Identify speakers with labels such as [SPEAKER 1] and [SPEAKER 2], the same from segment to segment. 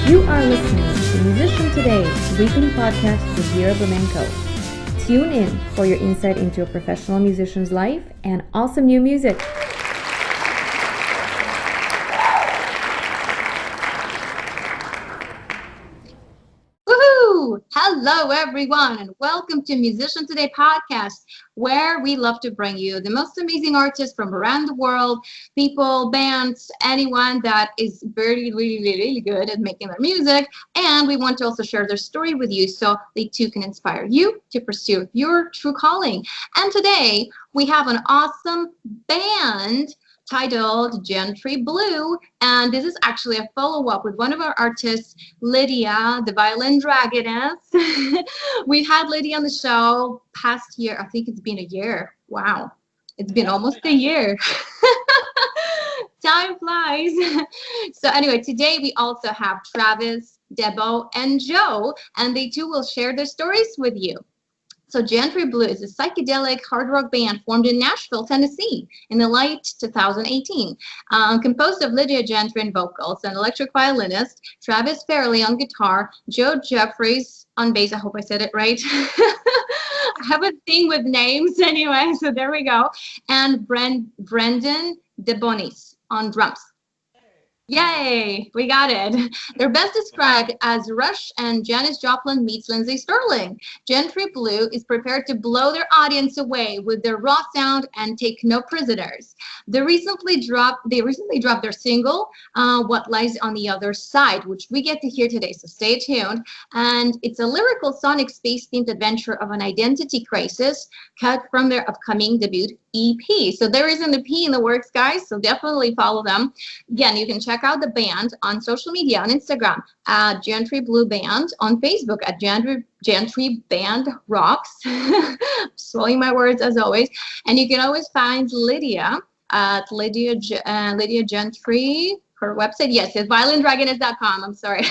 [SPEAKER 1] You are listening to Musician Today, weekly podcast with Vera Blumenko. Tune in for your insight into a professional musician's life and awesome new music.
[SPEAKER 2] Hello, everyone, and welcome to Musician Today podcast, where we love to bring you the most amazing artists from around the world, people, bands, anyone that is really good at making their music. And we want to also share their story with you so they too can inspire you to pursue your true calling. And today we have an awesome band titled Gentry Blue, and this is actually a follow-up with one of our artists, Lydia, the Violin Dragonness. We had Lydia on the show past year. I think it's been a year. Wow, it's been almost a year. Time flies. So anyway, today we also have Travis, Debo, and Joe, and they too will share their stories with you. So Gentry Blue is a psychedelic hard rock band formed in Nashville, Tennessee in the late 2018. Composed of Lydia Gentry on vocals, an electric violinist, Travis Fairley on guitar, Joe Jeffries on bass. I hope I said it right. I have a thing with names anyway, so there we go. And Brendan DeBonis on drums. Yay, we got it. They're best described as Rush and Janis Joplin meets Lindsey Stirling. Gentry Blue is prepared to blow their audience away with their raw sound and take no prisoners. They recently dropped their single, What Lies on the Other Side, which we get to hear today, so stay tuned. And it's a lyrical sonic space-themed adventure of an identity crisis cut from their upcoming debut EP. So there is an EP in the works, guys, so definitely follow them. Again, you can check out the band on social media, on Instagram at Gentry Blue Band, on Facebook at Gentry Band Rocks. Swallowing my words as always. And you can always find Lydia at Lydia Gentry, her website. Yes, it's violindragonness.com. I'm sorry.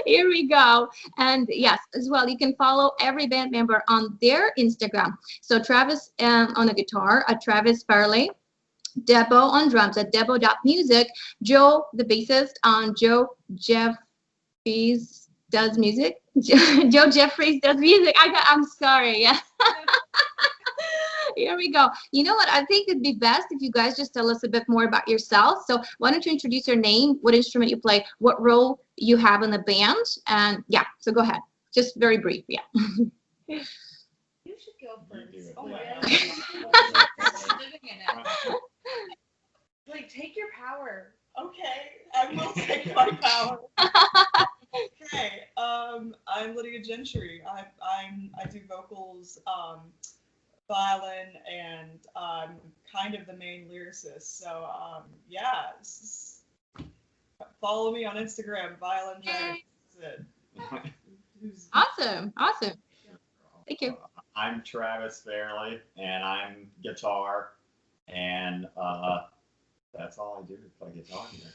[SPEAKER 2] Here we go. And yes, as well, you can follow every band member on their Instagram. So Travis on the guitar at Travis Fairley, Debo on drums at debo.music, Joe, the bassist, on Joe Jeffries does music. Joe Jeffries does music. I'm sorry. Yeah. Here we go. You know what? I think it'd be best if you guys just tell us a bit more about yourself. So why don't you introduce your name, what instrument you play, what role you have in the band, and yeah, so go ahead. Just very brief, yeah.
[SPEAKER 3] You should go first. Oh, like, take your power.
[SPEAKER 4] Okay, I will take my power. Okay, I'm Lydia Gentry. I do vocals, violin, and I'm kind of the main lyricist. So yeah, follow me on Instagram, Violin Dragonness.
[SPEAKER 2] Awesome. Thank you.
[SPEAKER 5] I'm Travis Fairley, and I'm guitar, and that's all I do is play guitar here.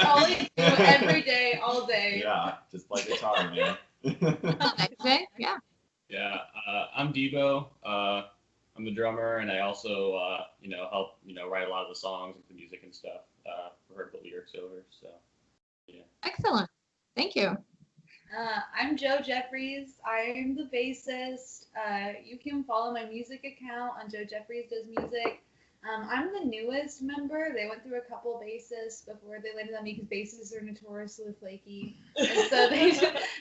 [SPEAKER 3] All you do every day, all day.
[SPEAKER 5] Yeah, just play guitar, man.
[SPEAKER 2] Okay, yeah.
[SPEAKER 6] Yeah, I'm Debo. I'm the drummer, and I also, help, write a lot of the songs with the music and stuff. Heard the lyrics over, so yeah.
[SPEAKER 2] Excellent. Thank you.
[SPEAKER 3] I'm Joe Jeffries. I'm the bassist. You can follow my music account on Joe Jeffries Does Music. I'm the newest member. They went through a couple bassists before they landed on me because bassists are notoriously flaky. And so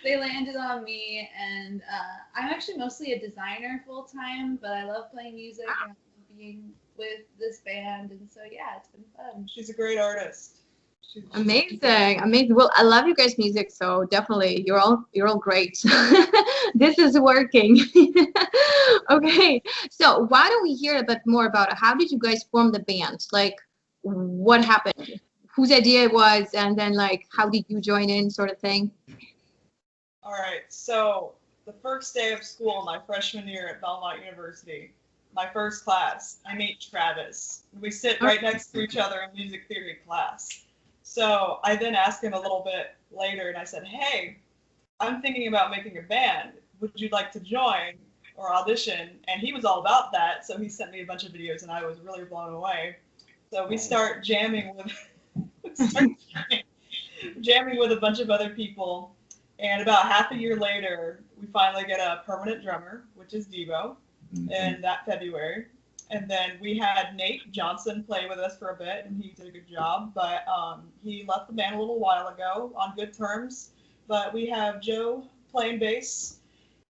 [SPEAKER 3] they landed on me. And I'm actually mostly a designer full time, but I love playing music and I love being with this band. And so, yeah, it's been fun.
[SPEAKER 4] She's a great artist.
[SPEAKER 2] Amazing. Well, I love you guys' music, so definitely you're all great. This is working. Okay, so why don't we hear a bit more about it? How did you guys form the band? Like, what happened? Whose idea it was, and then like, how did you join in, sort of thing?
[SPEAKER 4] All right, so the first day of school, my freshman year at Belmont University, my first class, I meet Travis. We sit right next to each other in music theory class. So I then asked him a little bit later, and I said, hey, I'm thinking about making a band. Would you like to join or audition? And he was all about that, so he sent me a bunch of videos, and I was really blown away. So we start jamming with jamming with a bunch of other people. And about half a year later, we finally get a permanent drummer, which is Debo, in that February. And then we had Nate Johnson play with us for a bit, and he did a good job. But he left the band a little while ago on good terms. But we have Jo playing bass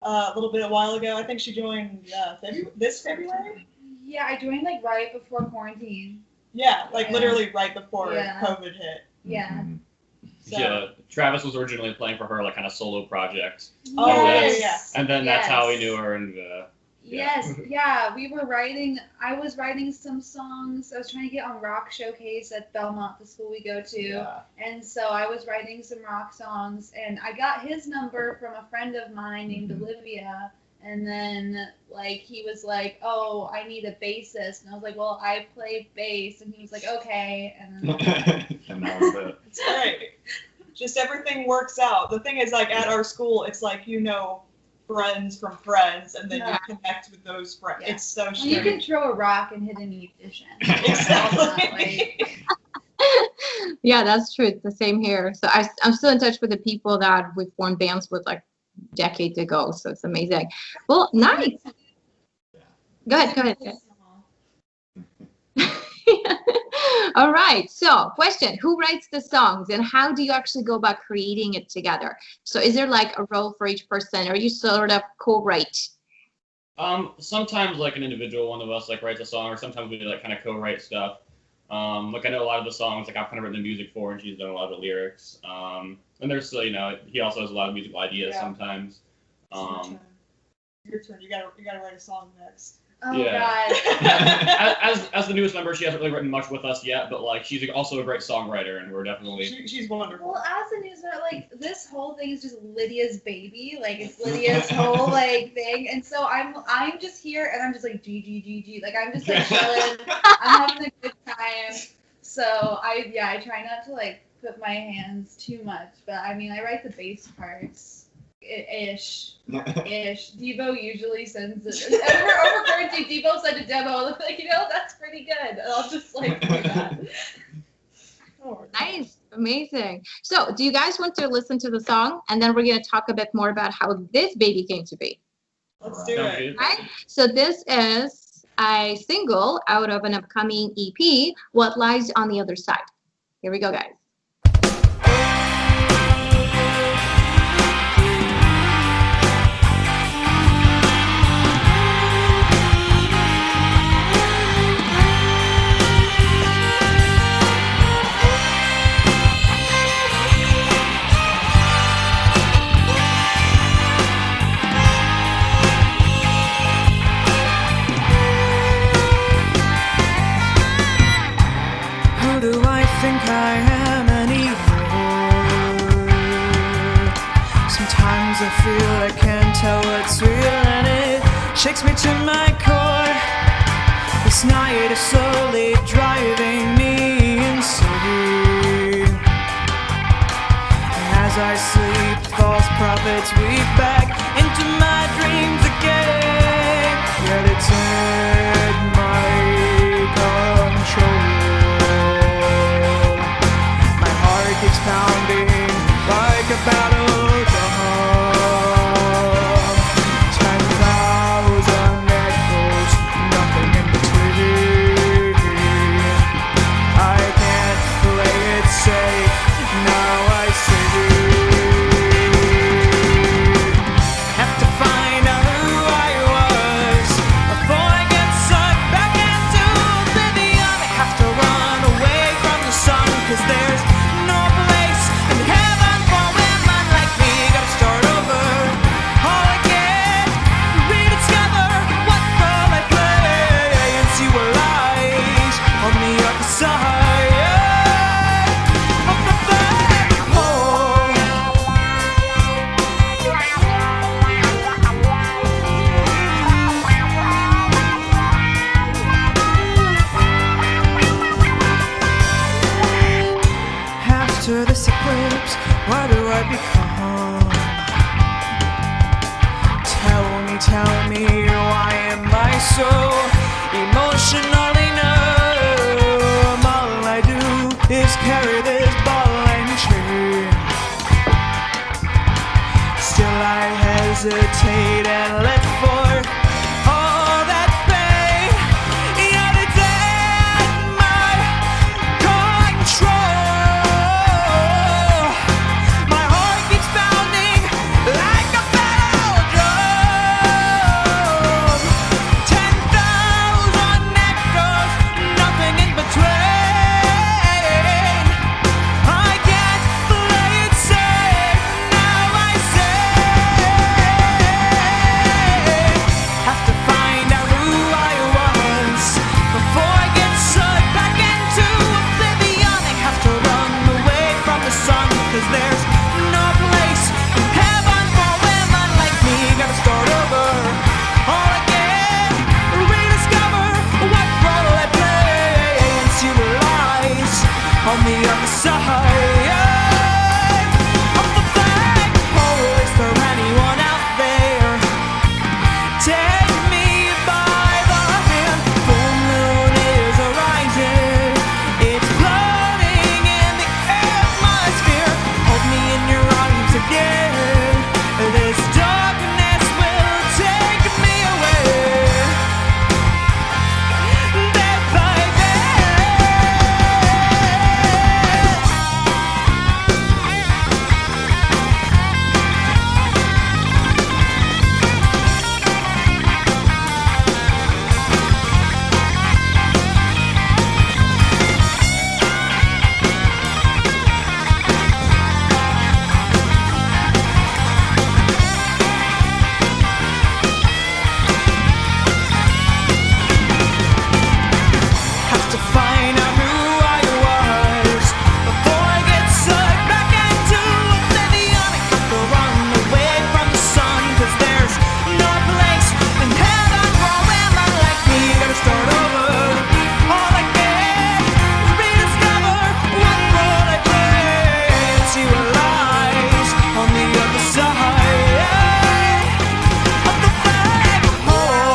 [SPEAKER 4] a little bit a while ago. I think she joined this February.
[SPEAKER 3] Yeah, I joined like right before quarantine.
[SPEAKER 4] Yeah, like literally right before COVID hit.
[SPEAKER 3] Yeah.
[SPEAKER 4] So.
[SPEAKER 6] Yeah, Travis was originally playing for her like kind of solo project.
[SPEAKER 4] Oh yeah.
[SPEAKER 6] And then that's how we knew her. And
[SPEAKER 3] Yes, yeah, we were writing. I was writing some songs. I was trying to get on Rock Showcase at Belmont, the school we go to, and so I was writing some rock songs. And I got his number from a friend of mine named Olivia. And then, like, he was like, "Oh, I need a bassist," and I was like, "Well, I play bass," and he was like, "Okay," and then
[SPEAKER 5] And that was it.
[SPEAKER 4] It's great. Just everything works out. The thing is, like, at our school, it's like, friends from friends, and then you connect with those friends.
[SPEAKER 3] Yeah.
[SPEAKER 4] It's so
[SPEAKER 3] well,
[SPEAKER 4] strange.
[SPEAKER 3] you can throw a rock and hit a musician.
[SPEAKER 4] Exactly.
[SPEAKER 2] Yeah, that's true. It's the same here. So I'm still in touch with the people that we formed bands with like decades ago. So it's amazing. Well, nice. Go ahead. All right. So question, who writes the songs and how do you actually go about creating it together? So is there like a role for each person, or you sort of co-write?
[SPEAKER 6] Sometimes like an individual one of us like writes a song, or sometimes we like kind of co-write stuff. Like I know a lot of the songs like I've kind of written the music for, and she's done a lot of the lyrics. And there's still, he also has a lot of musical ideas sometimes.
[SPEAKER 4] Your turn. You gotta write a song next.
[SPEAKER 3] Oh
[SPEAKER 6] God.
[SPEAKER 3] God.
[SPEAKER 6] as the newest member, she hasn't really written much with us yet, but like she's also a great songwriter, and we're definitely.
[SPEAKER 4] She's wonderful.
[SPEAKER 3] Well, as a newsletter, like this whole thing is just Lydia's baby, like it's Lydia's whole like thing, and so I'm just here and I'm just like G, like I'm just like chilling, I'm having a good time. So I try not to like put my hands too much, but I mean I write the bass parts. Ish. Debo usually sends it. Over quarantine, Debo sent a demo. I'm like, that's pretty good. And I'll just like play that.
[SPEAKER 2] Nice. Amazing. So do you guys want to listen to the song? And then we're going to talk a bit more about how this baby came to be.
[SPEAKER 4] Let's do it.
[SPEAKER 2] Right? So this is a single out of an upcoming EP, What Lies on the Other Side. Here we go, guys.
[SPEAKER 7] I am anymore. Sometimes I feel I can't tell what's real, and it shakes me to my core. This night is slowly driving me insane, and as I sleep, false prophets weave back into my dreams again. Yet it's in my control. Keeps pounding like a battle drum. 10,000 echoes, nothing in between. I can't play it safe, now I see. Have to find out who I was before I get sucked back into oblivion. I have to run away from the sun, 'cause there's this eclipse, what do I become? Tell me, why am I so emotionally numb? All I do is carry this ball and chain. hesitate and let for all that pain. Yet it's in my control. My heart keeps pounding like a battle drum. 10,000 echoes, nothing in between. I can't play it safe, now I say. Have to find out who I was before I get sucked back into oblivion. I have to run away from the sun, 'cause there's no place in heaven for women like me. Gotta start over all again, rediscover what role I play, and see what lies on the other side of the black hole. Is there anyone out there? Take me by the hand. Full moon is arising. It's floating in the atmosphere. Hold me in your arms again. This darkness will take me away. Day by day. Have to find out who I was before I get sucked back into oblivion. I have to run away from the sun, 'cause there's no place in heaven for women like me. Gotta start over all again, rediscover what role I play, and see what lies on the other side of the black hole.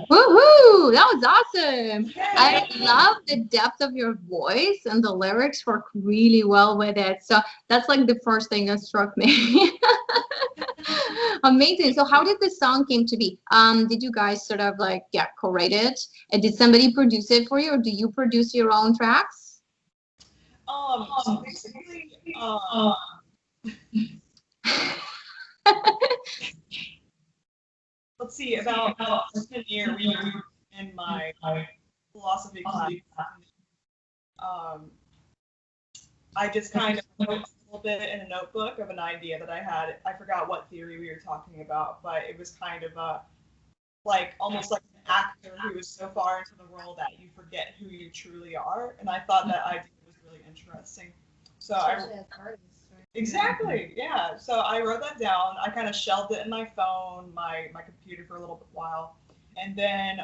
[SPEAKER 2] Woohoo! That was awesome. I love the depth of your voice, and the lyrics work really well with it. So that's like the first thing that struck me. Amazing. So how did this song came to be? Did you guys sort of like co-write it? Did somebody produce it for you, or do you produce your own tracks?
[SPEAKER 4] So basically, let's see, about freshman year, we were in my philosophy class. I just kind of wrote a little bit in a notebook of an idea that I had. I forgot what theory we were talking about, but it was kind of almost like an actor who is so far into the role that you forget who you truly are. And I thought that idea was really interesting. So
[SPEAKER 3] Especially as artists, right?
[SPEAKER 4] Exactly, yeah. So I wrote that down. I kind of shelved it in my phone, my computer for a little while. And then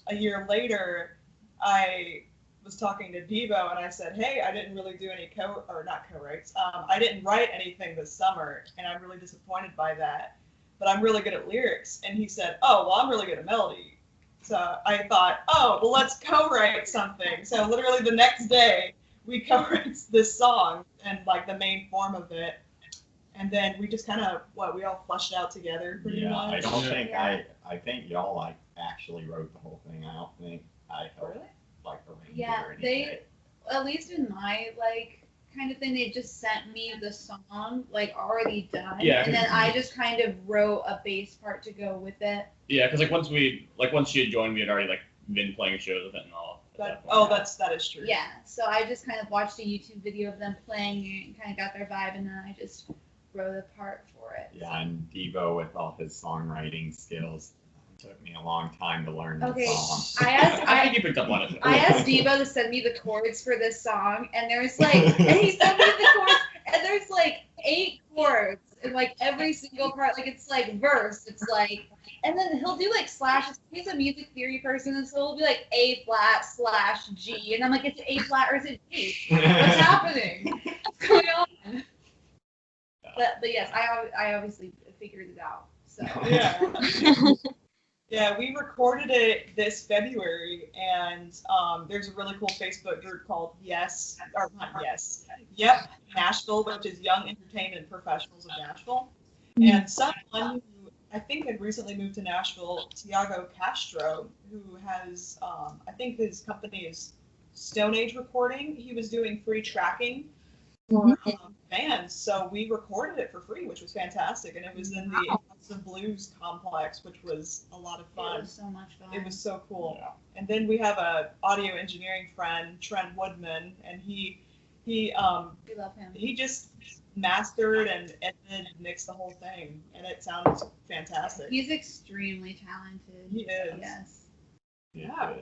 [SPEAKER 4] a year later, I was talking to Devo and I said, hey, I didn't really do any co-writes. I didn't write anything this summer, and I'm really disappointed by that. But I'm really good at lyrics. And he said, oh, well, I'm really good at melody. So I thought, oh, well, let's co-write something. So literally the next day, we co-wrote this song and like the main form of it. And then we just kind of, we all fleshed it out together pretty much.
[SPEAKER 5] I don't think I think y'all like actually wrote the whole thing. I don't think I helped like arrange it or anything.
[SPEAKER 3] At least in my kind of thing, they just sent me the song already done.
[SPEAKER 6] Yeah.
[SPEAKER 3] And then I just kind of wrote a bass part to go with it.
[SPEAKER 6] Yeah, because once she had joined, we had already been playing shows with it and all.
[SPEAKER 4] That is true.
[SPEAKER 3] Yeah. So I just kind of watched a YouTube video of them playing it and kind of got their vibe, and then I just wrote a part for it.
[SPEAKER 5] Yeah, and Devo with all his songwriting skills. It took me a long time to learn
[SPEAKER 3] Okay.
[SPEAKER 5] the song.
[SPEAKER 6] I think you picked up on it.
[SPEAKER 3] I asked Devo to send me the chords for this song, and there's and he sent me the chords, and there's 8 chords in every single part. It's verse. It's and then he'll do slashes. He's a music theory person, and so he'll be A flat / G, and I'm it's A flat or is it G? What's happening? What's going on?
[SPEAKER 5] Yeah,
[SPEAKER 3] But yes, I obviously figured it out. So
[SPEAKER 4] Yeah. Yeah, we recorded it this February, and there's a really cool Facebook group called Yep, Nashville, which is Young Entertainment Professionals of Nashville. And someone who I think had recently moved to Nashville, Tiago Castro, who has, I think his company is Stone Age Recording. He was doing free tracking for bands, so we recorded it for free, which was fantastic, and it was in the House of Blues complex, which was a lot of fun.
[SPEAKER 3] it was so much fun.
[SPEAKER 4] It was so cool.
[SPEAKER 5] Yeah.
[SPEAKER 4] And then we have a audio engineering friend, Trent Woodman, and he
[SPEAKER 3] We love him.
[SPEAKER 4] he just mastered and edited, mixed the whole thing, and it sounds fantastic.
[SPEAKER 3] He's extremely talented.
[SPEAKER 4] He is.
[SPEAKER 3] Yes.
[SPEAKER 4] Yeah.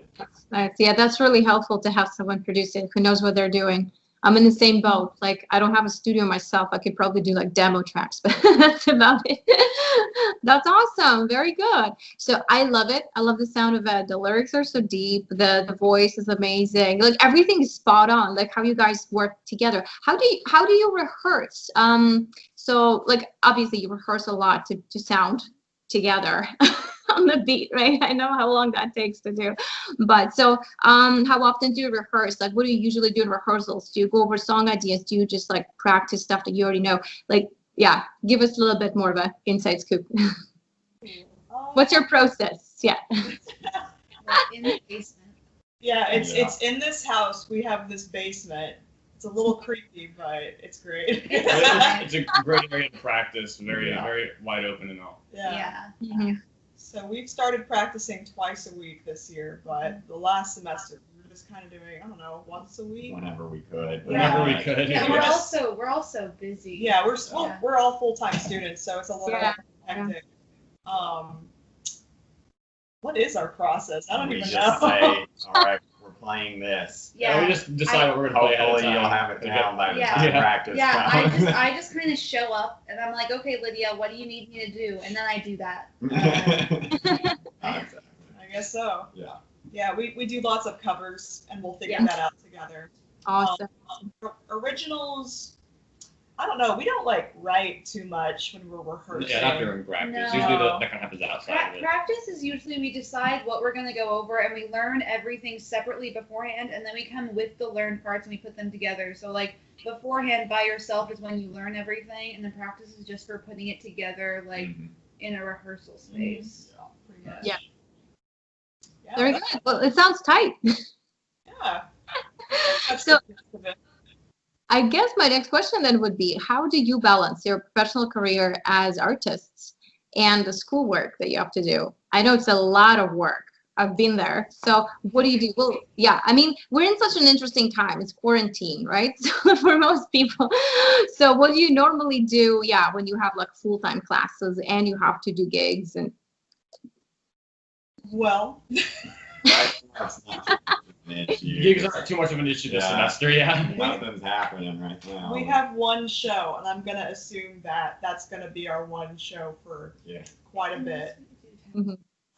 [SPEAKER 2] Nice. Yeah, that's really helpful to have someone produce it who knows what they're doing. I'm in the same boat. Like, I don't have a studio myself. I could probably do like demo tracks, but that's about it. That's awesome. Very good. So I love it. I love the sound of it. The lyrics are so deep. The voice is amazing. Like, everything is spot on. Like, how you guys work together. How do you rehearse? So like, obviously you rehearse a lot to sound together on the beat, right? I know how long that takes to do. But so how often do you rehearse? Like, what do you usually do in rehearsals? Do you go over song ideas? Do you just like practice stuff that you already know? Like, yeah, give us a little bit more of an inside scoop. What's your process? Yeah.
[SPEAKER 3] In the basement.
[SPEAKER 4] Yeah, it's in this house. We have this basement. It's a little creepy, but it's great.
[SPEAKER 6] It's a great area to practice. Very wide open and all.
[SPEAKER 4] Yeah.
[SPEAKER 2] Mhm.
[SPEAKER 4] So we've started practicing twice a week this year, but the last semester we were just kind of doing, I don't know, once a week.
[SPEAKER 5] Whenever we could.
[SPEAKER 6] Whenever we could.
[SPEAKER 3] Yeah,
[SPEAKER 4] Yeah.
[SPEAKER 3] we're also busy.
[SPEAKER 4] Yeah, we're
[SPEAKER 3] Yeah.
[SPEAKER 4] we're all full-time students, so it's a little hectic. What is our process? I don't
[SPEAKER 5] We
[SPEAKER 4] even
[SPEAKER 5] just
[SPEAKER 4] know.
[SPEAKER 5] say, all right, we're playing this.
[SPEAKER 3] Yeah.
[SPEAKER 6] We just decide what we're gonna play ahead of
[SPEAKER 5] Hopefully
[SPEAKER 6] time.
[SPEAKER 5] you'll have it down by the
[SPEAKER 3] Yeah.
[SPEAKER 5] time
[SPEAKER 6] Yeah.
[SPEAKER 5] practice
[SPEAKER 3] Yeah,
[SPEAKER 5] comes.
[SPEAKER 3] I just kind of show up and I'm like, okay, Lydia, what do you need me to do? And then I do that.
[SPEAKER 5] Exactly.
[SPEAKER 4] I guess so.
[SPEAKER 5] Yeah.
[SPEAKER 4] Yeah, we do lots of covers, and we'll figure
[SPEAKER 3] Yeah.
[SPEAKER 4] that out together.
[SPEAKER 2] Awesome.
[SPEAKER 4] Originals, I don't know. We don't like write too much when we're rehearsing.
[SPEAKER 6] Yeah, not during practice.
[SPEAKER 3] No.
[SPEAKER 6] Usually that kind of happens outside of it.
[SPEAKER 3] Practice is usually we decide what we're going to go over and we learn everything separately beforehand, and then we come with the learned parts and we put them together. So like beforehand by yourself is when you learn everything, and then practice is just for putting it together like
[SPEAKER 5] Mhm.
[SPEAKER 3] in a rehearsal space.
[SPEAKER 4] Pretty much.
[SPEAKER 2] Yeah.
[SPEAKER 4] Yeah,
[SPEAKER 2] Very
[SPEAKER 4] that's-
[SPEAKER 2] good. Well, it sounds tight.
[SPEAKER 4] Yeah. That's
[SPEAKER 2] So-
[SPEAKER 4] the gist of it.
[SPEAKER 2] I guess my next question then would be, how do you balance your professional career as artists and the schoolwork that you have to do? I know it's a lot of work. I've been there. So what do you do? Well, yeah, I mean, we're in such an interesting time. It's quarantine, right? So for most people. So what do you normally do, yeah, when you have like full-time classes and you have to do gigs and
[SPEAKER 4] Well,
[SPEAKER 5] That's not an issue.
[SPEAKER 6] Gigs aren't too much of an issue this
[SPEAKER 5] Yeah.
[SPEAKER 6] semester, yeah.
[SPEAKER 5] Nothing's happening right now.
[SPEAKER 4] we have one show, and I'm gonna assume that that's gonna be our one show for
[SPEAKER 5] Yeah.
[SPEAKER 4] quite a bit.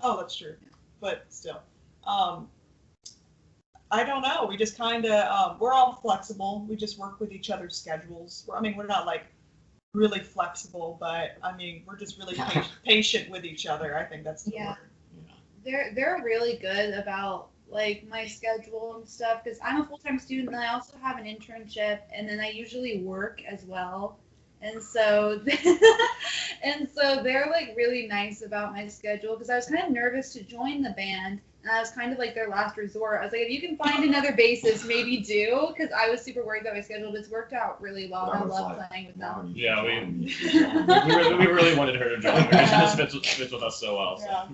[SPEAKER 4] Oh, that's true. But still, I don't know. We just kind of we're all flexible. We just work with each other's schedules. I mean, we're not like really flexible, but I mean, we're just really patient with each other. I think that's the
[SPEAKER 3] Yeah.
[SPEAKER 4] word.
[SPEAKER 3] They're really good about like my schedule and stuff because I'm a full-time student and I also have an internship and then I usually work as well, and so they're like really nice about my schedule because I was kind of nervous to join the band and I was kind of like their last resort. I was like, if you can find another bassist, maybe do, because I was super worried about my schedule, but it's worked out really well and I love playing with them.
[SPEAKER 6] Yeah, we really wanted her to join because she just fits with us so well. So.
[SPEAKER 4] Yeah.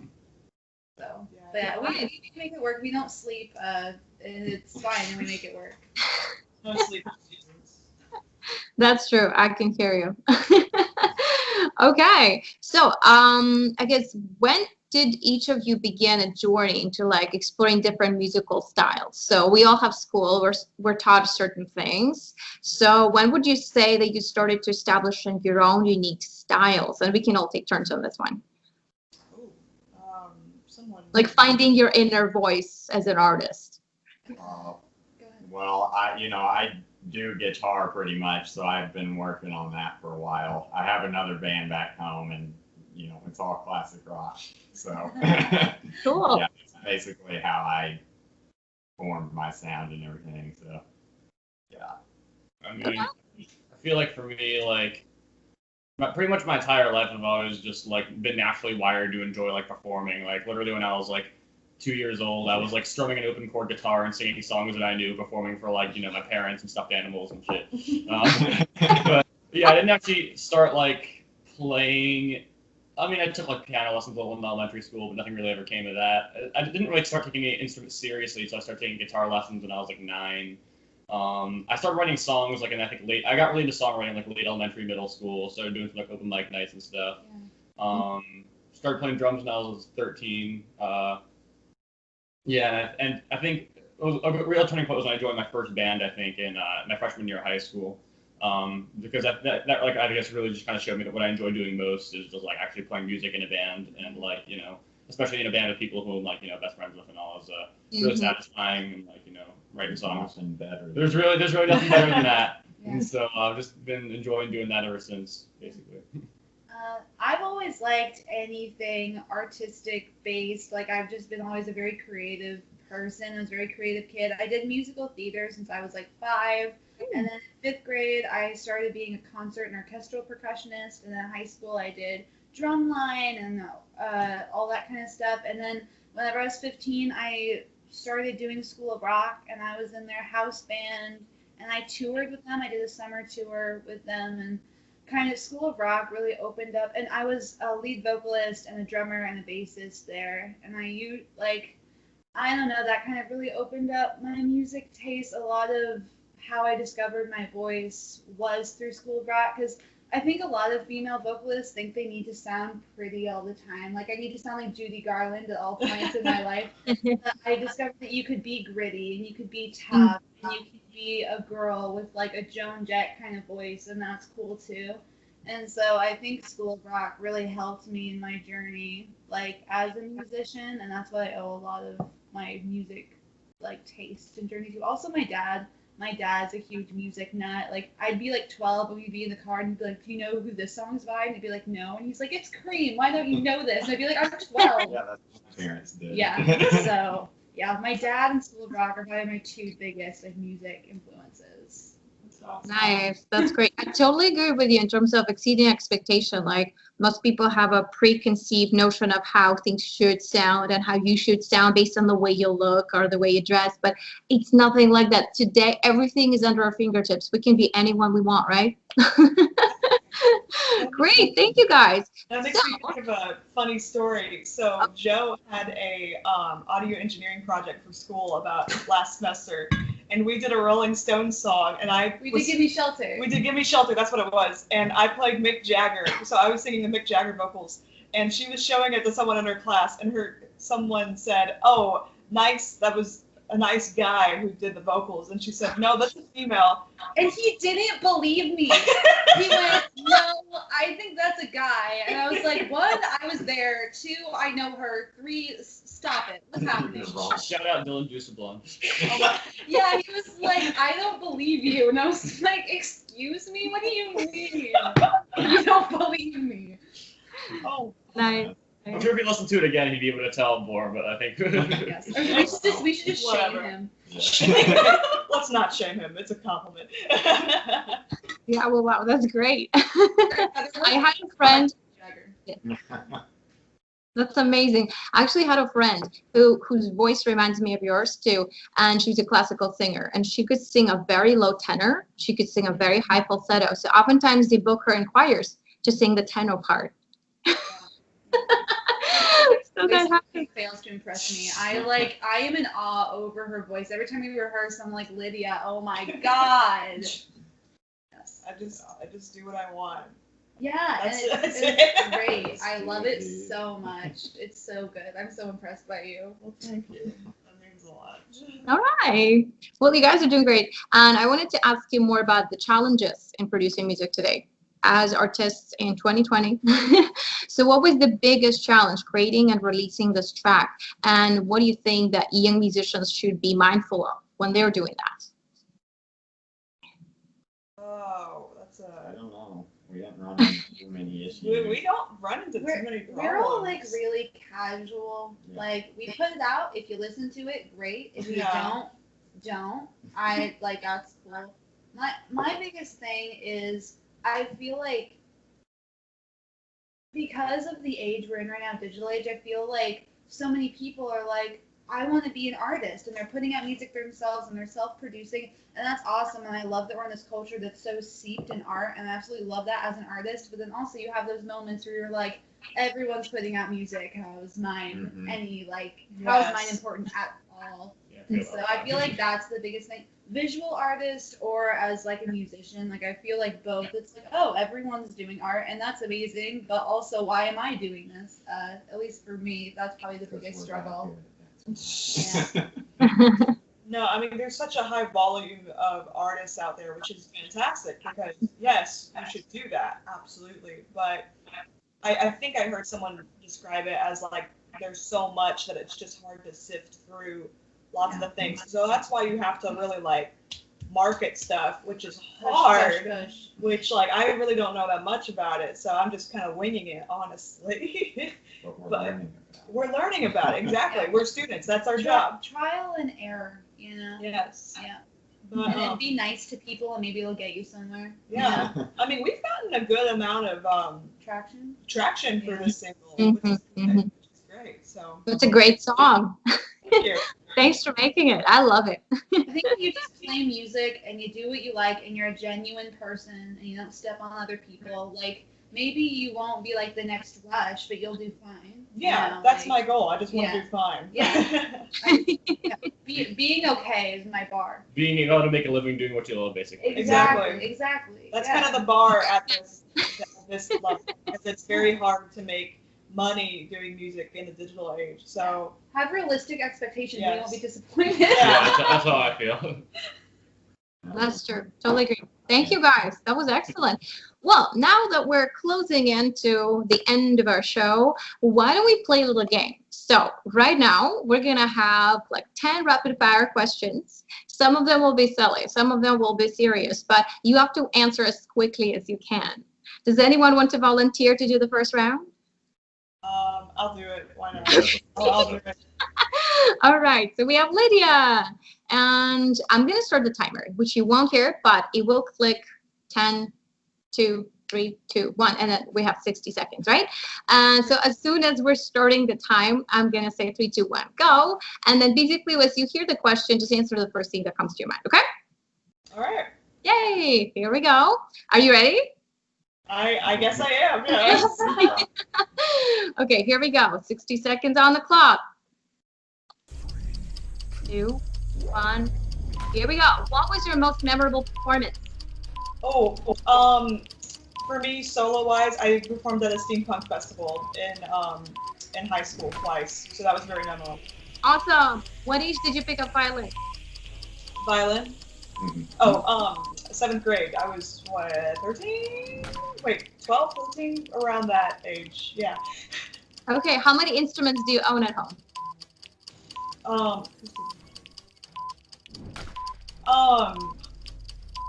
[SPEAKER 3] So,
[SPEAKER 4] Yeah.
[SPEAKER 3] but yeah, we make it work. We don't sleep, and it's fine, and we make it work.
[SPEAKER 4] No sleep seasons.
[SPEAKER 2] That's true. I can hear you. Okay. So, I guess when did each of you begin a journey into like exploring different musical styles? So we all have school. We're taught certain things. So when would you say that you started to establish your own unique styles? And we can all take turns on this one.
[SPEAKER 4] Ooh, someone.
[SPEAKER 2] Like finding your inner voice as an artist.
[SPEAKER 3] Go ahead.
[SPEAKER 5] Well, I do guitar pretty much, so I've been working on that for a while. I have another band back home, and it's all classic rock. So
[SPEAKER 2] Cool.
[SPEAKER 5] yeah, that's basically how I formed my sound and everything. So yeah.
[SPEAKER 6] I mean, I feel like for me, like, pretty much my entire life I've always just like been naturally wired to enjoy like performing. Like literally when I was like 2 years old, I was like strumming an open chord guitar and singing songs that I knew, performing for like my parents and stuffed animals and shit. But yeah, I didn't actually start like playing. I mean, I took like piano lessons a little in elementary school, but nothing really ever came of that. I didn't really start taking the instrument seriously, so I started taking guitar lessons when I was like 9. I started writing songs like I got really into songwriting like late elementary, middle school. Started doing some like open mic nights and stuff. Yeah. Started playing drums when I was 13. Yeah, and I think it was a real turning point was when I joined my first band. I think in my freshman year of high school. Because that like I guess really just kind of showed me that what I enjoy doing most is just like actually playing music in a band, and like especially in a band of people who I'm like best friends with and all is really satisfying, and like writing songs.
[SPEAKER 5] Nothing better.
[SPEAKER 6] There's really nothing better than that. Yeah. And so I've just been enjoying doing that ever since, basically.
[SPEAKER 3] I've always liked anything artistic based. Like I've just been always a very creative person. I was a very creative kid. I did musical theater since I was like 5. And then in 5th grade, I started being a concert and orchestral percussionist. And then in high school, I did drumline and all that kind of stuff. And then whenever I was 15, I started doing School of Rock, and I was in their house band, and I toured with them. I did a summer tour with them, and kind of School of Rock really opened up. And I was a lead vocalist and a drummer and a bassist there. And I don't know, that kind of really opened up my music taste. A lot of how I discovered my voice was through School of Rock, because I think a lot of female vocalists think they need to sound pretty all the time. Like I need to sound like Judy Garland at all points in my life. But I discovered that you could be gritty and you could be tough and you could be a girl with like a Joan Jett kind of voice, and that's cool too. And so I think School of Rock really helped me in my journey, like as a musician, and that's what I owe a lot of my music like taste and journey to. Also my dad's a huge music nut. Like I'd be like 12 and we'd be in the car and he'd be like, "Do you know who this song's by?" And I'd be like, "No." And he's like, "It's Cream. Why don't you know this?" And I'd be like, "I'm 12."
[SPEAKER 5] Yeah, that's what my parents did.
[SPEAKER 3] Yeah. So yeah, my dad and School of Rock are probably my 2 biggest like music influences.
[SPEAKER 5] Awesome.
[SPEAKER 2] Nice. That's great. I totally agree with you in terms of exceeding expectation. Like most people have a preconceived notion of how things should sound and how you should sound based on the way you look or the way you dress, but it's nothing like that. Today, everything is under our fingertips. We can be anyone we want, right? Great. Thank you, guys.
[SPEAKER 4] That makes me think of a funny story. So Joe had a audio engineering project for school about last semester. And we did a Rolling Stones song, and
[SPEAKER 3] We did Give Me Shelter.
[SPEAKER 4] We did Give Me Shelter, that's what it was. And I played Mick Jagger, so I was singing the Mick Jagger vocals. And she was showing it to someone in her class, and someone said, "Oh, nice, that was a nice guy who did the vocals." And she said, "No, that's a female."
[SPEAKER 3] And he didn't believe me. He went, "No, I think that's a guy." And I was like, 1, I was there. 2, I know her. 3, stop it. What's happening?
[SPEAKER 6] Shout out Dylan Deuceblon.
[SPEAKER 3] Yeah, he was like, "I don't believe you." And I was like, "Excuse me? What do you mean? You don't believe me?"
[SPEAKER 4] Oh,
[SPEAKER 2] Nice.
[SPEAKER 6] I'm sure if he listened to it again, he'd be able to tell more, but I think...
[SPEAKER 3] Yes. We should just shame him.
[SPEAKER 5] Yeah.
[SPEAKER 4] Let's not shame him. It's a compliment.
[SPEAKER 2] Yeah, well, wow, that's great. I had a friend. That's amazing. I actually had a friend whose voice reminds me of yours too, and she's a classical singer, and she could sing a very low tenor. She could sing a very high falsetto. So oftentimes they book her in choirs to sing the tenor part. So that happens.
[SPEAKER 3] Fails to impress me. I am in awe over her voice. Every time we rehearse, I'm like, "Lydia, oh my God." Yes.
[SPEAKER 4] I just do what I want.
[SPEAKER 3] Yeah, and
[SPEAKER 4] That's
[SPEAKER 3] it's great. I love it so much. It's so good. I'm so impressed by you.
[SPEAKER 4] Well, thank you. That means a lot.
[SPEAKER 2] All right. Well, you guys are doing great. And I wanted to ask you more about the challenges in producing music today as artists in 2020. So what was the biggest challenge creating and releasing this track? And what do you think that young musicians should be mindful of when they're doing that?
[SPEAKER 4] Oh, that's
[SPEAKER 5] I
[SPEAKER 4] a.
[SPEAKER 5] don't know. We haven't run into too many issues.
[SPEAKER 4] We don't run into too many problems.
[SPEAKER 3] We're all like really casual.
[SPEAKER 5] Yeah.
[SPEAKER 3] Like we put it out. If you listen to it, great. If you
[SPEAKER 4] Yeah.
[SPEAKER 3] don't. I like that's cool. My biggest thing is I feel like because of the age we're in right now, digital age, I feel like so many people are like, I want to be an artist, and they're putting out music themselves and they're self-producing, and that's awesome. And I love that we're in this culture that's so steeped in art, and I absolutely love that as an artist. But then also you have those moments where you're like, everyone's putting out music. How is mine
[SPEAKER 5] Mhm.
[SPEAKER 3] any like? How is
[SPEAKER 4] Yes.
[SPEAKER 3] mine important at all?
[SPEAKER 6] Yeah,
[SPEAKER 3] And so I feel like that's the biggest thing. Visual artist or as like a musician, like I feel like both. It's like, oh, everyone's doing art and that's amazing, but also why am I doing this? At least for me, that's probably the biggest struggle.
[SPEAKER 4] No, I mean, there's such a high volume of artists out there, which is fantastic because, yes, you should do that, absolutely. But I think I heard someone describe it as like there's so much that it's just hard to sift through lots of the things. So that's why you have to really like market stuff, which is hard,
[SPEAKER 3] Push.
[SPEAKER 4] which like I really don't know that much about it. So I'm just kind of winging it, honestly.
[SPEAKER 5] But
[SPEAKER 4] We're learning about it, exactly.
[SPEAKER 3] Yeah.
[SPEAKER 4] We're students, that's our job.
[SPEAKER 3] Trial and error, you know?
[SPEAKER 4] Yes.
[SPEAKER 3] Yeah.
[SPEAKER 4] But,
[SPEAKER 3] And then be nice to people and maybe it'll get you somewhere.
[SPEAKER 4] yeah. I mean, we've gotten a good amount of
[SPEAKER 3] Traction.
[SPEAKER 4] traction for
[SPEAKER 3] Yeah.
[SPEAKER 4] this single, which is
[SPEAKER 2] Mhm.
[SPEAKER 4] great. So
[SPEAKER 2] It's a great song.
[SPEAKER 4] thank you.
[SPEAKER 2] Thanks for making it. I love it.
[SPEAKER 3] I think if you just play music and you do what you like and you're a genuine person and you don't step on other people, like maybe you won't be like the next Rush, but you'll do fine.
[SPEAKER 4] Yeah,
[SPEAKER 3] You know,
[SPEAKER 4] that's
[SPEAKER 3] like,
[SPEAKER 4] my goal. I just want to
[SPEAKER 3] yeah.
[SPEAKER 4] do fine.
[SPEAKER 3] Yeah. Being okay is my bar.
[SPEAKER 6] Being able to make a living doing what you love, basically.
[SPEAKER 4] Exactly.
[SPEAKER 3] Exactly.
[SPEAKER 4] That's
[SPEAKER 3] yeah.
[SPEAKER 4] kind of the bar at this level, because it's very hard to make money doing music in the digital age. So
[SPEAKER 3] Have realistic expectations. You
[SPEAKER 4] Yes.
[SPEAKER 3] won't be disappointed.
[SPEAKER 6] Yeah,
[SPEAKER 4] Yeah.
[SPEAKER 6] that's how I feel.
[SPEAKER 2] That's true. Totally agree. Thank you guys. That was excellent. Well, now that we're closing into the end of our show, why don't we play a little game? So right now we're going to have like 10 rapid fire questions. Some of them will be silly. Some of them will be serious, but you have to answer as quickly as you can. Does anyone want to volunteer to do the first round?
[SPEAKER 4] I'll do it. Why not? I'll do it.
[SPEAKER 2] All right, so we have Lydia, and I'm going to start the timer, which you won't hear, but it will click 10, 2, 3, 2, 1, and then we have 60 seconds, right? And so as soon as we're starting the time, I'm going to say 3, 2, 1, go. And then basically, as you hear the question, just answer the first thing that comes to your mind, okay?
[SPEAKER 4] All right.
[SPEAKER 2] Yay, here we go. Are you ready?
[SPEAKER 4] I guess I am. Yes.
[SPEAKER 2] Okay, here we go. 60 seconds on the clock. 2, 1. Here we go. What was your most memorable performance?
[SPEAKER 4] Oh, for me, solo-wise, I performed at a steampunk festival in high school twice, so that was very memorable.
[SPEAKER 2] Awesome. What age did you pick up violin?
[SPEAKER 4] Violin?
[SPEAKER 5] Mhm.
[SPEAKER 4] Oh, 7th grade. I was, what, 13? Wait, 12, 13? Around that age, yeah.
[SPEAKER 2] Okay, how many instruments do you own at home?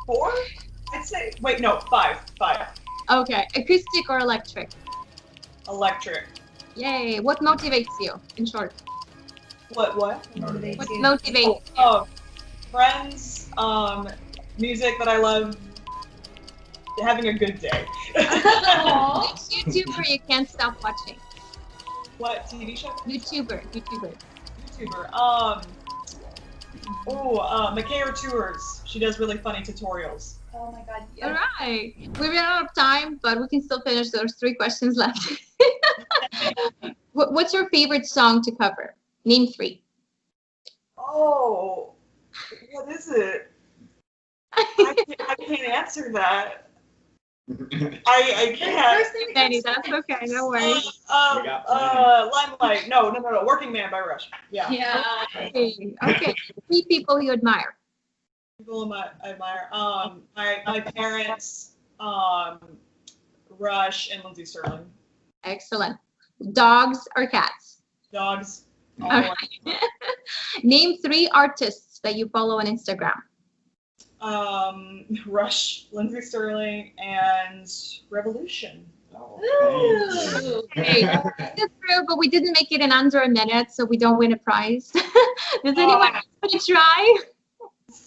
[SPEAKER 4] 4? I'd say, wait, no, 5.
[SPEAKER 2] Okay, acoustic or electric?
[SPEAKER 4] Electric.
[SPEAKER 2] Yay. What motivates you, in short?
[SPEAKER 4] What?
[SPEAKER 2] What motivates you?
[SPEAKER 4] Oh, friends, music that I love, having a good day.
[SPEAKER 2] Which YouTuber you can't stop watching?
[SPEAKER 4] What, TV show?
[SPEAKER 2] YouTuber.
[SPEAKER 4] YouTuber. Michaela Tours. She does really funny tutorials.
[SPEAKER 3] Oh my God.
[SPEAKER 2] All
[SPEAKER 3] Yes.
[SPEAKER 2] right. We ran out of time, but we can still finish. There's 3 questions left. What's your favorite song to cover? Name 3.
[SPEAKER 4] Oh, what is it? I can't answer that. I can't.
[SPEAKER 3] First thing that
[SPEAKER 2] Danny,
[SPEAKER 3] comes to
[SPEAKER 2] that's okay. No worries.
[SPEAKER 5] We got plenty.
[SPEAKER 4] Limelight. No. Working Man by Rush. Yeah.
[SPEAKER 3] Yeah.
[SPEAKER 2] Okay. 3 people you admire.
[SPEAKER 4] People I admire. My parents, Rush and Lindsey Stirling.
[SPEAKER 2] Excellent. Dogs or cats?
[SPEAKER 4] Dogs.
[SPEAKER 2] All right. Name 3 artists that you follow on Instagram.
[SPEAKER 4] Rush, Lindsey Stirling, and Revolution.
[SPEAKER 5] Oh,
[SPEAKER 3] Ooh.
[SPEAKER 2] Okay, that's true, but we didn't make it in under a minute, so we don't win a prize. Does anyone else want to try?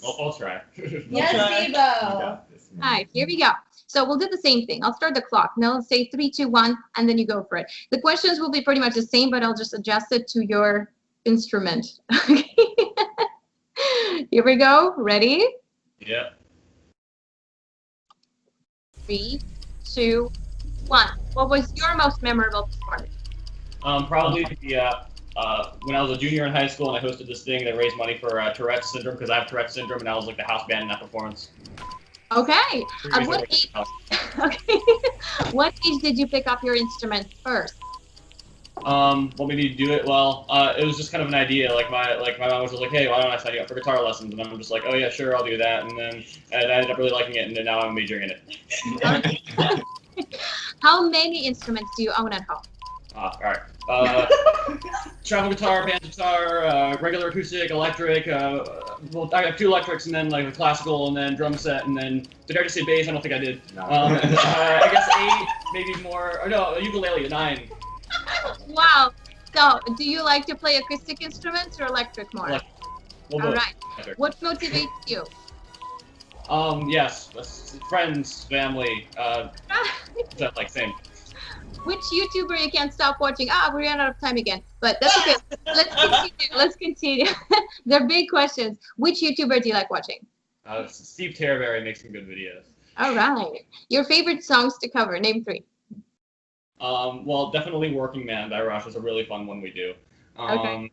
[SPEAKER 6] I'll try.
[SPEAKER 3] Yes,
[SPEAKER 4] Okay.
[SPEAKER 5] You
[SPEAKER 3] Debo.
[SPEAKER 5] got this, man.
[SPEAKER 2] All right, here we go. So we'll do the same thing. I'll start the clock. Now let's say 3, 2, 1, and then you go for it. The questions will be pretty much the same, but I'll just adjust it to your instrument. Okay. Here we go. Ready?
[SPEAKER 6] Yeah.
[SPEAKER 2] 3, 2, 1. What was your most memorable performance?
[SPEAKER 6] Probably the when I was a junior in high school and I hosted this thing that raised money for Tourette's syndrome because I have Tourette's syndrome and I was like the house band in that performance.
[SPEAKER 2] Okay. At what
[SPEAKER 6] Pretty
[SPEAKER 2] age? Okay. What age did you pick up your instrument first?
[SPEAKER 6] Want me to do it? Well, it was just kind of an idea. Like my mom was just like, hey, why don't I sign you up for guitar lessons? And I'm just like, oh yeah, sure, I'll do that. And then I ended up really liking it, and then now I'm majoring in it.
[SPEAKER 2] How many instruments do you own at home?
[SPEAKER 6] All right. Travel guitar, band guitar, regular acoustic, electric. Well, I have 2 electrics, and then like a classical, and then drum set, and then did I just say bass? I don't think I did.
[SPEAKER 5] No.
[SPEAKER 6] I guess 8, maybe more. Or no, ukulele, 9.
[SPEAKER 2] Wow. So, do you like to play acoustic instruments or electric more?
[SPEAKER 6] Electric. Well,
[SPEAKER 2] All
[SPEAKER 6] both.
[SPEAKER 2] right.
[SPEAKER 6] Electric.
[SPEAKER 2] What motivates you?
[SPEAKER 6] Yes, friends, family. Just like same.
[SPEAKER 2] Which YouTuber you can't stop watching? We ran out of time again, but that's okay. Let's continue. They're big questions. Which YouTuber do you like watching?
[SPEAKER 6] Steve Terberry makes some good videos.
[SPEAKER 2] All right. Your favorite songs to cover? Name 3.
[SPEAKER 6] Well, definitely Working Man by Rush is a really fun one we do.
[SPEAKER 2] Okay.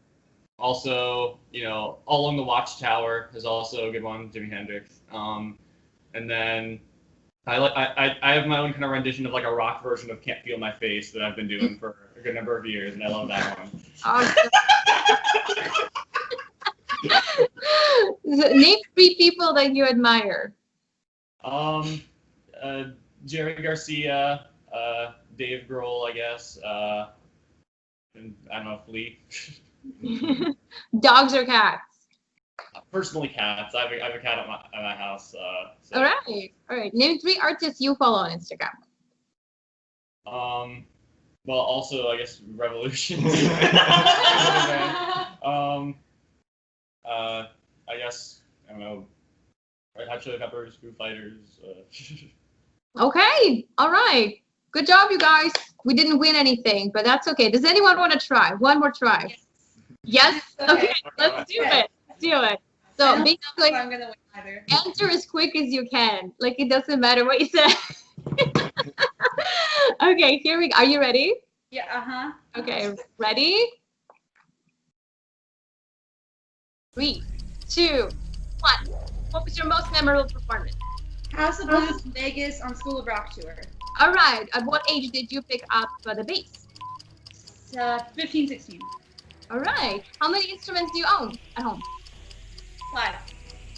[SPEAKER 6] Also, All Along the Watchtower is also a good one, Jimi Hendrix. And then I have my own kind of rendition of like a rock version of Can't Feel My Face that I've been doing for a good number of years, and I love that one.
[SPEAKER 2] Awesome. Name 3 people that you admire.
[SPEAKER 6] Jerry Garcia, Dave Grohl, I guess, and I don't know, Flea.
[SPEAKER 2] Dogs or cats?
[SPEAKER 6] Personally, cats. I have a cat at my house. So.
[SPEAKER 2] All right. Name 3 artists you follow on Instagram.
[SPEAKER 6] Well, also I guess Revolution. I guess I don't know. Red Hot Chili Peppers, Foo Fighters.
[SPEAKER 2] Okay. All right. Good job, you guys. We didn't win anything, but that's okay. Does anyone want to try? One more try. Yes? Okay. Let's do it. So basically,
[SPEAKER 3] I'm gonna win either.
[SPEAKER 2] answer as quick as you can. Like it doesn't matter what you say. Okay, here we go. Are you ready?
[SPEAKER 3] Yeah.
[SPEAKER 2] Okay, ready? 3, 2, 1. What was your most memorable performance?
[SPEAKER 3] House of Blues in Vegas on School of Rock tour.
[SPEAKER 2] All right. At what age did you pick up the bass?
[SPEAKER 3] 15, 16.
[SPEAKER 2] All right. How many instruments do you own at home?
[SPEAKER 3] 5.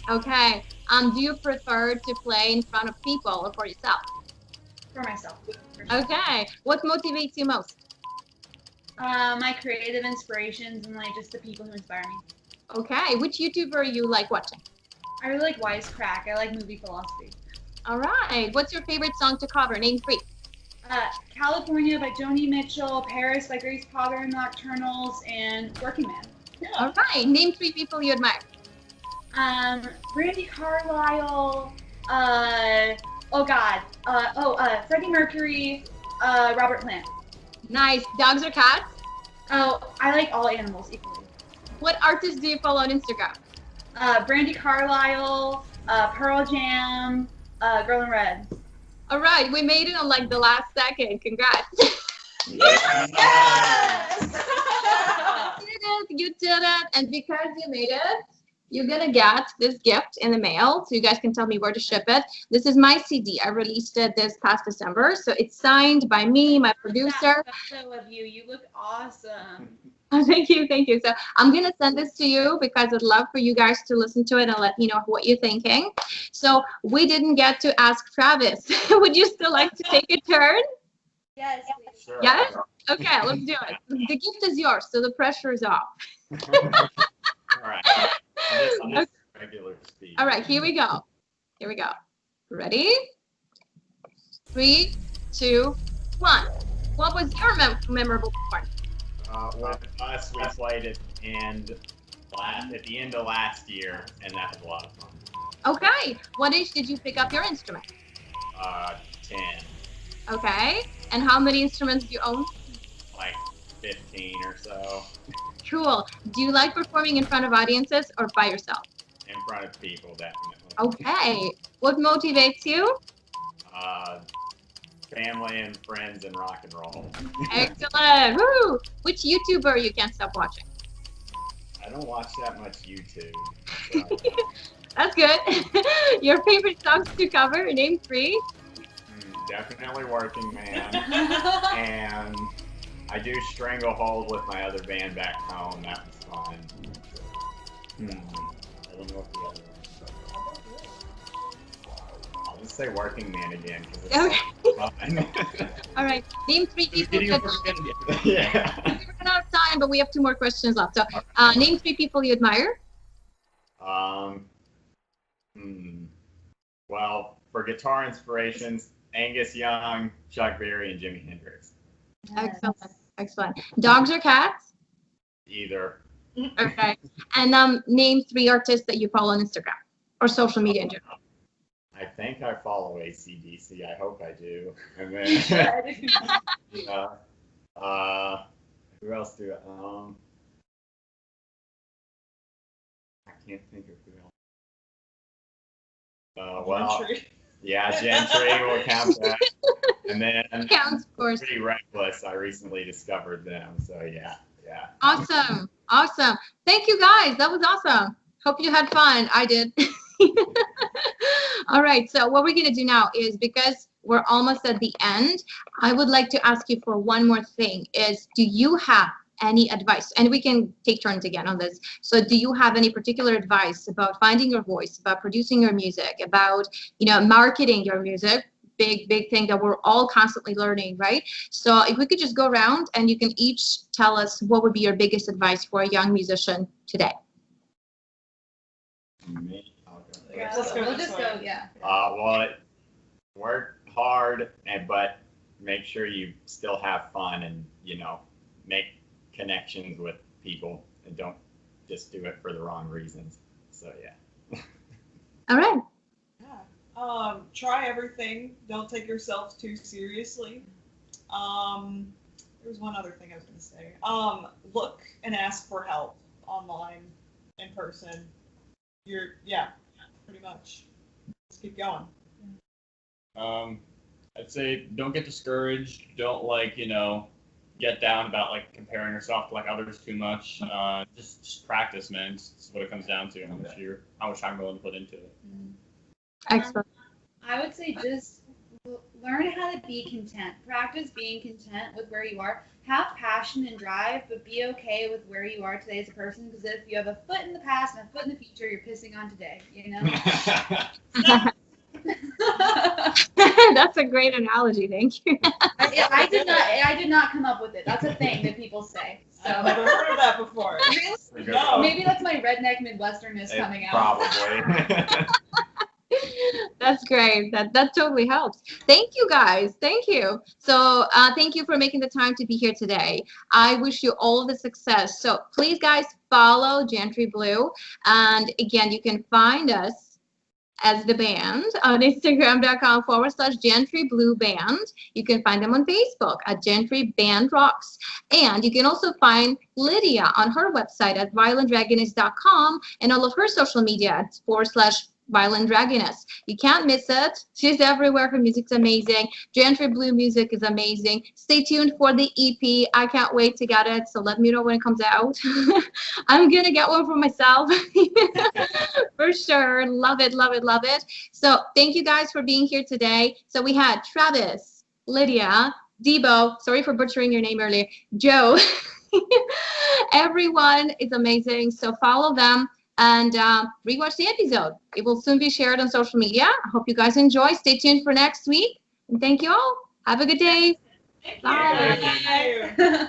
[SPEAKER 2] Okay. Do you prefer to play in front of people or for yourself?
[SPEAKER 3] For myself. For sure.
[SPEAKER 2] Okay. What motivates you most?
[SPEAKER 3] My creative inspirations and like just the people who inspire me.
[SPEAKER 2] Okay. Which YouTuber you like watching?
[SPEAKER 3] I really like Wisecrack. I like movie philosophy.
[SPEAKER 2] All right. What's your favorite song to cover? Name 3.
[SPEAKER 3] California by Joni Mitchell, Paris by Grace Potter and Nocturnals, and Working Man.
[SPEAKER 2] All right. Name 3 people you admire.
[SPEAKER 3] Brandy Carlisle, Freddie Mercury, Robert Plant.
[SPEAKER 2] Nice. Dogs or cats?
[SPEAKER 3] Oh, I like all animals equally.
[SPEAKER 2] What artists do you follow on Instagram?
[SPEAKER 3] Brandy Carlisle, Pearl Jam, Girl in Red.
[SPEAKER 2] All right. We made it on like the last second. Congrats.
[SPEAKER 3] Yes!
[SPEAKER 2] You did it. And because you made it, you're going to get this gift in the mail. So you guys can tell me where to ship it. This is my CD. I released it this past December. So it's signed by me, my producer.
[SPEAKER 3] Photo of you. You look awesome.
[SPEAKER 2] Oh, thank you. So I'm going to send this to you because I'd love for you guys to listen to it and let me know what you're thinking. So we didn't get to ask Travis. Would you still like to take a turn?
[SPEAKER 3] Yes.
[SPEAKER 5] Sure.
[SPEAKER 2] Yes? Okay, let's do it. The gift is yours, so the pressure is off.
[SPEAKER 5] All right. On this regular speed.
[SPEAKER 2] All right, here we go. Here we go. Ready? 3, 2, 1. What was your memorable part?
[SPEAKER 5] With us, we played it at the end of last year, and that was a lot of fun.
[SPEAKER 2] Okay. What age did you pick up your instrument?
[SPEAKER 5] 10,
[SPEAKER 2] Okay. And how many instruments do you own?
[SPEAKER 5] like 15 or so,
[SPEAKER 2] Cool. Do you like performing in front of audiences or by yourself?
[SPEAKER 5] in front of people, definitely.
[SPEAKER 2] Okay. What motivates you?
[SPEAKER 5] Family and friends and rock and roll.
[SPEAKER 2] Excellent. Woo! Which YouTuber you can't stop watching?
[SPEAKER 5] I don't watch that much YouTube. So,
[SPEAKER 2] That's good. Your favorite songs to cover? Name 3.
[SPEAKER 5] definitely Working Man. And I do Stranglehold with my other band back home. That was fun. I don't know what the other one. I'll just say Working Man again because it's fun.
[SPEAKER 2] All right. Name 3 people.
[SPEAKER 6] Getting over again.
[SPEAKER 5] Yeah.
[SPEAKER 2] We're running out of time, but we have 2 more questions left. So, name 3 people you admire.
[SPEAKER 5] Well, for guitar inspirations, Angus Young, Chuck Berry, and Jimi Hendrix.
[SPEAKER 2] Excellent. Excellent. Dogs or cats?
[SPEAKER 5] Either.
[SPEAKER 2] Okay. And name 3 artists that you follow on Instagram or social media in general.
[SPEAKER 5] I think I follow AC/DC. I hope I do. And then, who else do I can't think of who else. Well,
[SPEAKER 4] Gentry.
[SPEAKER 5] yeah, Gentry will count that. And then
[SPEAKER 2] Counts, of course.
[SPEAKER 5] Pretty Reckless. I recently discovered them. So yeah.
[SPEAKER 2] Awesome. Awesome. Thank you guys. That was awesome. Hope you had fun. I did. All right. So what we're going to do now is, because we're almost at the end, I would like to ask you for one more thing is, do you have any advice? And we can take turns again on this. So do you have any particular advice about finding your voice, about producing your music, about, marketing your music? Big thing that we're all constantly learning, right? So if we could just go around and you can each tell us what would be your biggest advice for a young musician today.
[SPEAKER 5] Me? I'll go.
[SPEAKER 3] Yeah,
[SPEAKER 4] Let's go
[SPEAKER 3] we'll
[SPEAKER 4] this
[SPEAKER 3] just
[SPEAKER 4] way.
[SPEAKER 3] go, yeah.
[SPEAKER 5] Well, work hard, but make sure you still have fun and, make connections with people and don't just do it for the wrong reasons. So, yeah.
[SPEAKER 2] All right.
[SPEAKER 4] Yeah. Try everything. Don't take yourself too seriously. There's one other thing I was going to say. Look and ask for help online, in person. Pretty much. Let's keep going.
[SPEAKER 6] I'd say don't get discouraged. Don't get down about comparing yourself to others too much. Just practice, man. It's what it comes down to. How much time you're willing to put into it.
[SPEAKER 2] Excellent.
[SPEAKER 3] I would say just learn how to be content. Practice being content with where you are. Have passion and drive, but be okay with where you are today as a person. Because if you have a foot in the past and a foot in the future, you're pissing on today.
[SPEAKER 2] That's a great analogy. Thank you.
[SPEAKER 3] I did not come up with it. That's a thing that people say.
[SPEAKER 4] I've never heard of that before. No.
[SPEAKER 3] Maybe that's my redneck Midwesternness coming out.
[SPEAKER 5] Probably.
[SPEAKER 2] That's great. That totally helps. Thank you, guys. Thank you. So thank you for making the time to be here today. I wish you all the success. So please, guys, follow Gentry Blue. And again, you can find us as the band on Instagram.com/Gentry Blue Band. You can find them on Facebook at Gentry Band Rocks. And you can also find Lydia on her website at violindragonness.com and all of her social media at /Violin Dragonness. You can't miss it. She's everywhere. Her music's amazing. Gentry Blue music is amazing. Stay tuned for the EP. I can't wait to get it. So let me know when it comes out. I'm going to get one for myself. For sure. Love it, love it, love it. So thank you guys for being here today. So we had Travis, Lydia, Debo, sorry for butchering your name earlier, Joe. Everyone is amazing. So follow them. And rewatch the episode. It will soon be shared on social media. I hope you guys enjoy. Stay tuned for next week. And thank you all. Have a good day. Bye.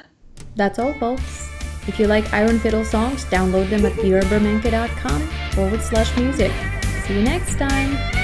[SPEAKER 1] That's all, folks. If you like Iron Fiddle songs, download them at virabermenka.com/music. See you next time.